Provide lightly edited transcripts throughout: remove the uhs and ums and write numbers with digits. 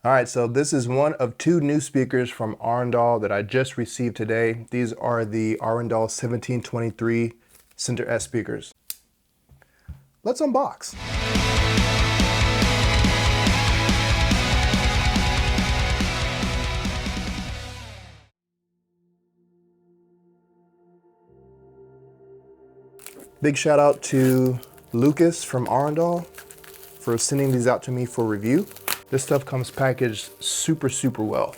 All right, so this is one of two new speakers from Arendal that I just received today. These are the Arendal 1723 Center S speakers. Let's unbox. Big shout out to Lucas from Arendal for sending these out to me for review. This stuff comes packaged super well.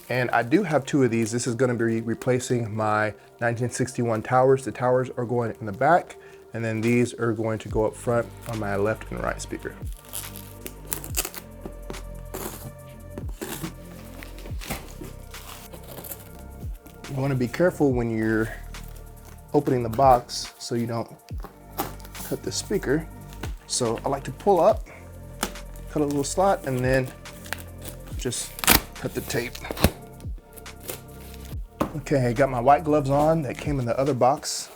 And I do have two of these. This is going to be replacing my 1961 towers. The towers are going in the back, and then these are going to go up front on my left and right speaker. You want to be careful when you're opening the box so you don't cut the speaker. So I like to pull up, cut a little slot, and then just cut the tape. Okay, I got my white gloves on that came in the other box.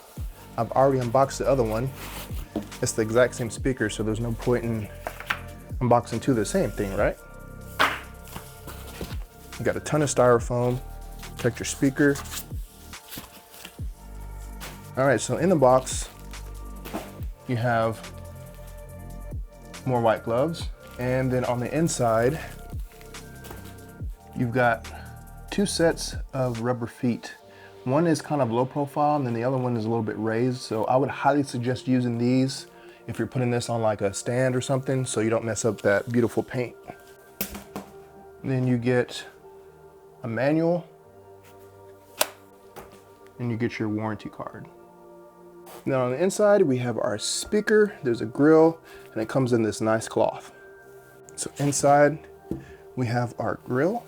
I've already unboxed the other one. It's the exact same speaker, so there's no point in unboxing two of the same thing, right? You got a ton of styrofoam, protect your speaker. All right, so in the box, you have more white gloves. And then on the inside, you've got two sets of rubber feet. One is kind of low profile, and then the other one is a little bit raised. So I would highly suggest using these if you're putting this on like a stand or something, so you don't mess up that beautiful paint. And then you get a manual, and you get your warranty card. Now on the inside, we have our speaker. There's a grill, and it comes in this nice cloth. So inside, we have our grill.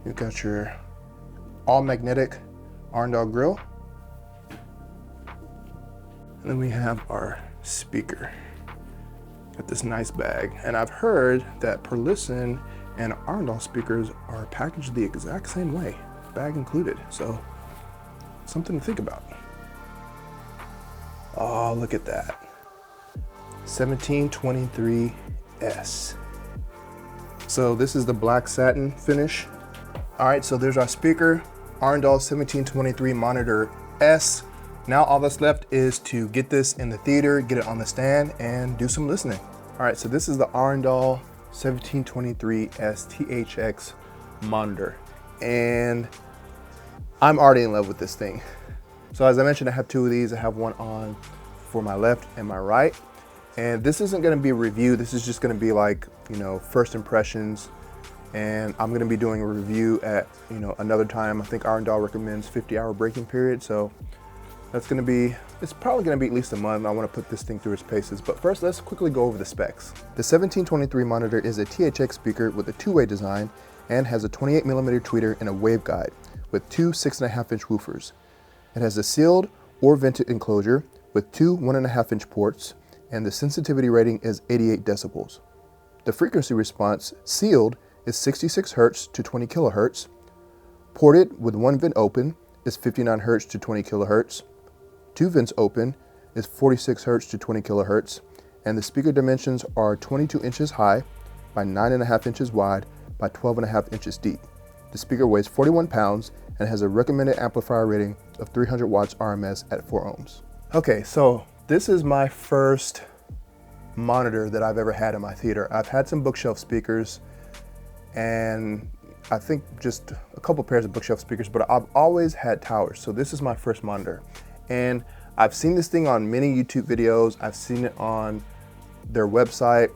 You've got your all magnetic Arendal grill. And then we have our speaker. Got this nice bag. And I've heard that Perlisten and Arendal speakers are packaged the exact same way, bag included. So something to think about. Oh, look at that. 1723S. So this is the black satin finish. All right, so there's our speaker, Arendal 1723 Monitor S. Now all that's left is to get this in the theater, get it on the stand, and do some listening. All right, so this is the Arendal 1723 S THX Monitor. And I'm already in love with this thing. So as I mentioned, I have two of these. I have one on for my left and my right. And this isn't gonna be a review. This is just gonna be like, first impressions. And I'm gonna be doing a review at, another time. I think Arendal recommends 50-hour breaking period. So it's probably gonna be at least a month. I wanna put this thing through its paces. But first, let's quickly go over the specs. The 1723 monitor is a THX speaker with a two-way design and has a 28mm tweeter and a waveguide with two 6.5-inch woofers. It has a sealed or vented enclosure with two 1.5-inch ports, and the sensitivity rating is 88 decibels. The frequency response sealed is 66 Hz to 20 kHz. Ported with one vent open is 59 Hz to 20 kHz. Two vents open is 46 Hz to 20 kHz. And the speaker dimensions are 22 inches high by 9.5 inches wide by 12.5 inches deep. The speaker weighs 41 pounds and has a recommended amplifier rating of 300 watts RMS at 4 ohms. Okay, so this is my first monitor that I've ever had in my theater. I've had some bookshelf speakers, and I think just a couple pairs of bookshelf speakers, but I've always had towers. So this is my first monitor. And I've seen this thing on many YouTube videos. I've seen it on their website.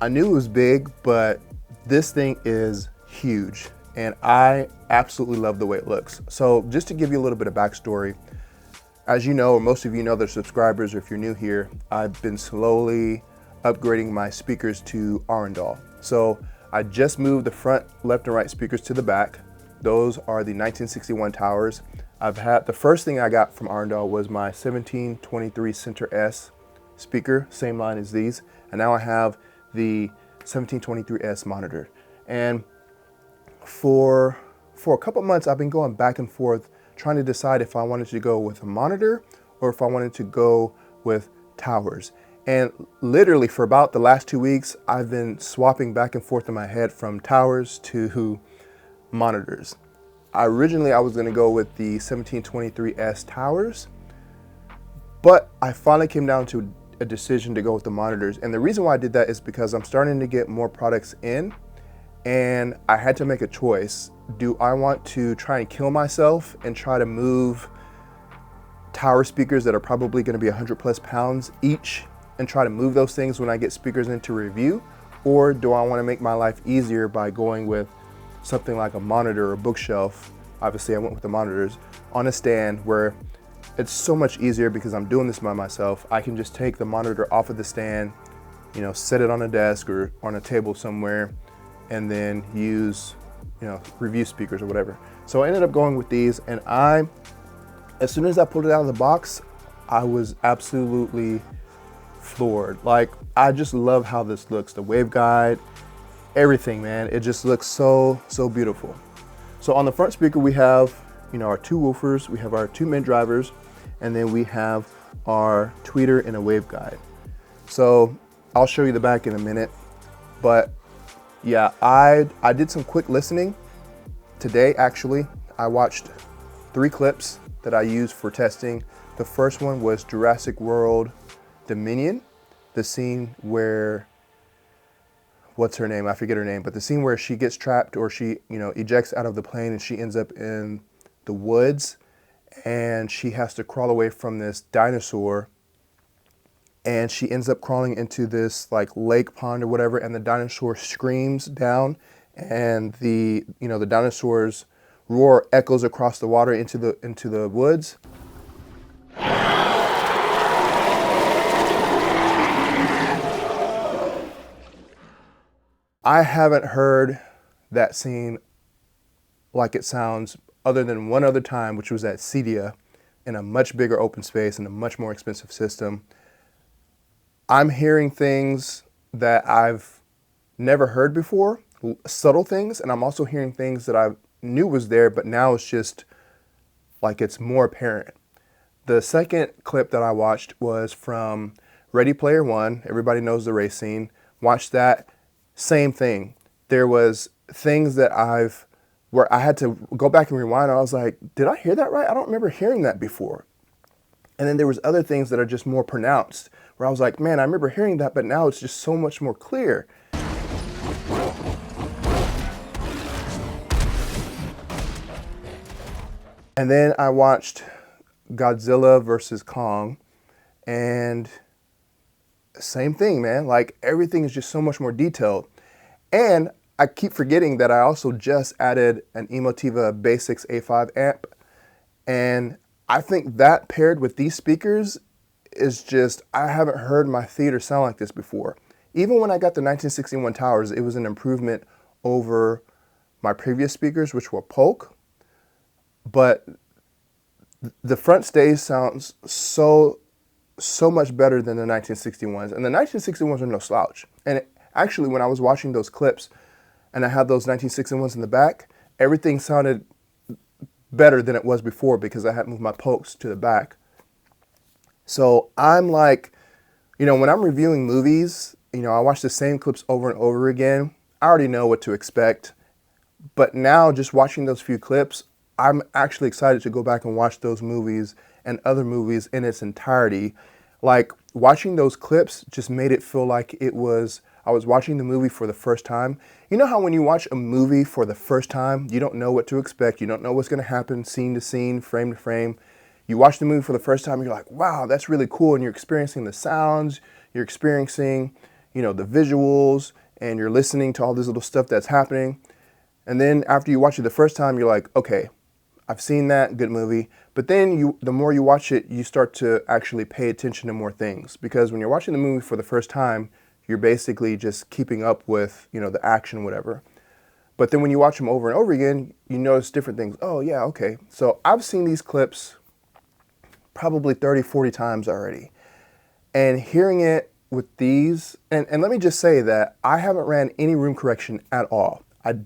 I knew it was big, but this thing is huge. And I absolutely love the way it looks. So just to give you a little bit of backstory, as you know, or most of you know, they're subscribers, or if you're new here, I've been slowly upgrading my speakers to Arendal. So I just moved the front, left, and right speakers to the back. Those are the 1961 towers. The first thing I got from Arendal was my 1723 Center S speaker, same line as these. And now I have the 1723S monitor. And for a couple months, I've been going back and forth trying to decide if I wanted to go with a monitor or if I wanted to go with towers. And literally for about the last 2 weeks, I've been swapping back and forth in my head from towers to monitors. Originally, I was gonna go with the 1723S towers, but I finally came down to a decision to go with the monitors. And the reason why I did that is because I'm starting to get more products in, and I had to make a choice. Do I want to try and kill myself and try to move tower speakers that are probably gonna be 100 plus pounds each and try to move those things when I get speakers into review? Or do I wanna make my life easier by going with something like a monitor or bookshelf? Obviously I went with the monitors on a stand where it's so much easier because I'm doing this by myself. I can just take the monitor off of the stand, you know, set it on a desk or on a table somewhere, and then use, you know, review speakers or whatever. So I ended up going with these, and as soon as I pulled it out of the box, I was absolutely floored. Like, I just love how this looks. The waveguide, everything, man. It just looks so, so beautiful. So on the front speaker, we have, you know, our two woofers, we have our two mid drivers, and then we have our tweeter and a waveguide. So I'll show you the back in a minute, but yeah, I did some quick listening today. Actually, I watched 3 clips that I used for testing. The first one was Jurassic World Dominion, the scene where, what's her name? I forget her name, but the scene where she gets trapped, or she, you know, ejects out of the plane and she ends up in the woods and she has to crawl away from this dinosaur, and she ends up crawling into this like lake pond or whatever, and the dinosaur screams down, and the, you know, the dinosaur's roar echoes across the water into the woods. I haven't heard that scene like it sounds other than one other time, which was at Cedia in a much bigger open space and a much more expensive system. I'm hearing things that I've never heard before, subtle things, and I'm also hearing things that I knew was there, but now it's just like it's more apparent. The second clip that I watched was from Ready Player One. Everybody knows the race scene. Watched that. Same thing. There was things that where I had to go back and rewind. I was like, did I hear that right? I don't remember hearing that before. And then there was other things that are just more pronounced, where I was like, man, I remember hearing that, but now it's just so much more clear. And then I watched Godzilla versus Kong, and same thing, man. Like, everything is just so much more detailed. And I keep forgetting that I also just added an Emotiva Basics A5 amp. And I think that paired with these speakers is just, I haven't heard my theater sound like this before. Even when I got the 1961 towers, it was an improvement over my previous speakers, which were Polk. But the front stage sounds so much better than the 1961s. And the 1961s are no slouch. And actually, when I was watching those clips and I had those 1961s in the back, everything sounded better than it was before because I had moved my Polks to the back. So I'm like, you know, when I'm reviewing movies, you know, I watch the same clips over and over again. I already know what to expect. But now, just watching those few clips, I'm actually excited to go back and watch those movies and other movies in its entirety. Like, watching those clips just made it feel like I was watching the movie for the first time. You know how when you watch a movie for the first time, you don't know what to expect, you don't know what's gonna happen scene to scene, frame to frame. You watch the movie for the first time, you're like, wow, that's really cool, and you're experiencing the sounds, you're experiencing, you know, the visuals, and you're listening to all this little stuff that's happening. And then after you watch it the first time, you're like, okay, I've seen that, good movie. But then the more you watch it, you start to actually pay attention to more things. Because when you're watching the movie for the first time, you're basically just keeping up with, you know, the action, whatever. But then when you watch them over and over again, you notice different things. Oh yeah, okay. So I've seen these clips probably 30, 40 times already. And hearing it with these, and let me just say that I haven't ran any room correction at all. I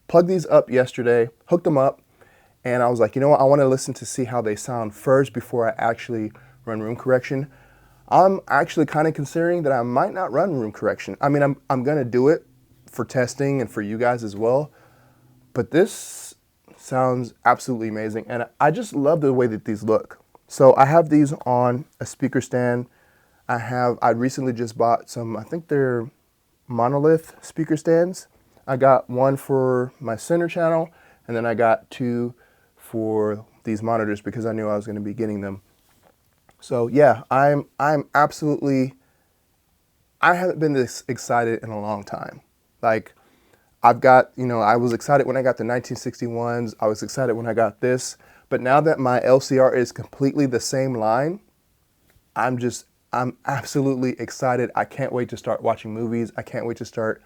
plugged these up yesterday, hooked them up, and I was like, you know what, I want to listen to see how they sound first before I actually run room correction. I'm actually kind of considering that I might not run room correction. I mean, I'm gonna do it for testing and for you guys as well, but this sounds absolutely amazing, and I just love the way that these look. So I have these on a speaker stand. I recently just bought some, I think they're monolith speaker stands. I got one for my center channel, and then I got two for these monitors because I knew I was going to be getting them. So yeah, I'm absolutely, I haven't been this excited in a long time. Like, I've got, you know, I was excited when I got the 1961s. I was excited when I got this. But now that my LCR is completely the same line, I'm absolutely excited. I can't wait to start watching movies. I can't wait to start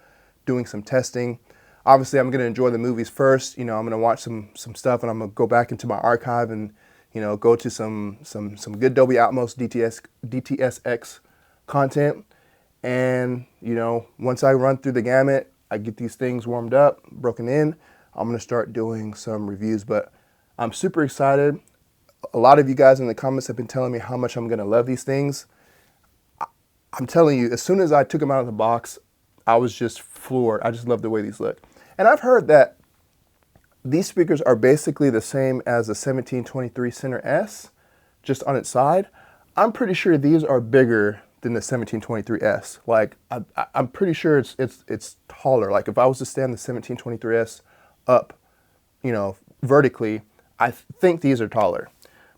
doing some testing. Obviously, I'm going to enjoy the movies first. You know, I'm going to watch some stuff, and I'm going to go back into my archive and, you know, go to some good Dolby Atmos DTSX content. And, you know, once I run through the gamut, I get these things warmed up, broken in, I'm going to start doing some reviews. But I'm super excited. A lot of you guys in the comments have been telling me how much I'm going to love these things. I'm telling you, as soon as I took them out of the box, I was just floored. I just love the way these look. And I've heard that these speakers are basically the same as the 1723 Center S, just on its side. I'm pretty sure these are bigger than the 1723S. Like, I'm pretty sure it's taller. Like, if I was to stand the 1723S up, you know, vertically, I think these are taller.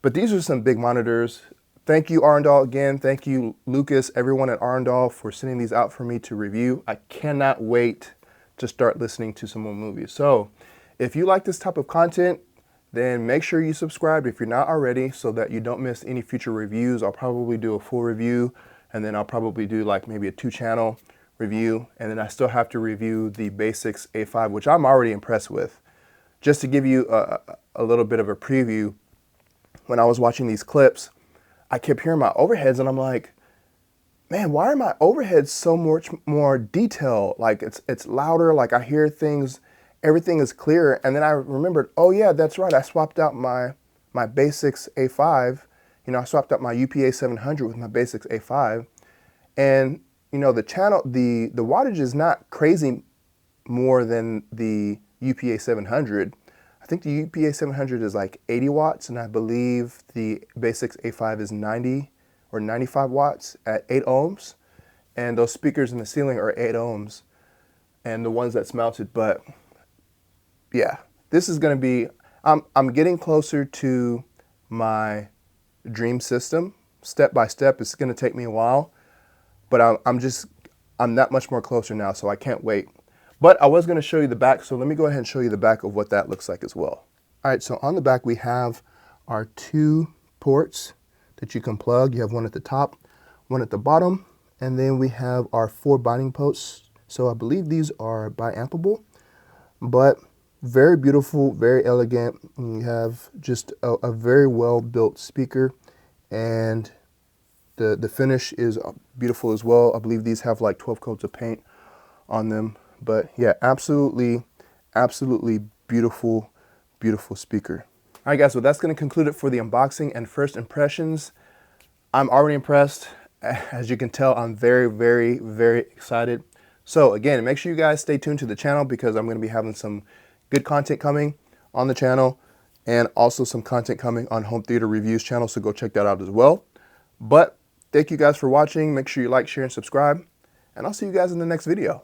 But these are some big monitors. Thank you, Arendal, again. Thank you, Lucas, everyone at Arendal, for sending these out for me to review. I cannot wait to start listening to some more movies. So if you like this type of content, then make sure you subscribe if you're not already, so that you don't miss any future reviews. I'll probably do a full review, and then I'll probably do like maybe a 2-channel review, and then I still have to review the Basics A5, which I'm already impressed with. Just to give you a little bit of a preview, when I was watching these clips, I kept hearing my overheads, and I'm like, man, why are my overheads so much more detailed? Like, it's louder, like I hear things, everything is clear. And then I remembered, oh yeah, that's right, I swapped out my Basics A5. You know, I swapped out my UPA 700 with my Basics A5. And, you know, the wattage is not crazy more than the UPA 700. I think the UPA 700 is like 80 watts, and I believe the Basics A5 is 90 or 95 watts at 8 ohms. And those speakers in the ceiling are 8 ohms, and the ones that's mounted. But yeah, this is going to be, I'm getting closer to my dream system, step by step. It's going to take me a while, but I'm that much more closer now, so I can't wait. But I was going to show you the back, so let me go ahead and show you the back of what that looks like as well. All right, so on the back we have our 2 ports that you can plug. You have one at the top, one at the bottom, and then we have our 4 binding posts. So I believe these are biampable, but very beautiful, very elegant. And you have just a very well built speaker, and the finish is beautiful as well. I believe these have like 12 coats of paint on them. But yeah, absolutely beautiful, beautiful speaker. All right, guys, so that's going to conclude it for the unboxing and first impressions. I'm already impressed. As you can tell, I'm very, very, very excited. So again, make sure you guys stay tuned to the channel, because I'm going to be having some good content coming on the channel, and also some content coming on Home Theater Reviews channel, so go check that out as well. But thank you guys for watching. Make sure you like, share, and subscribe, and I'll see you guys in the next video.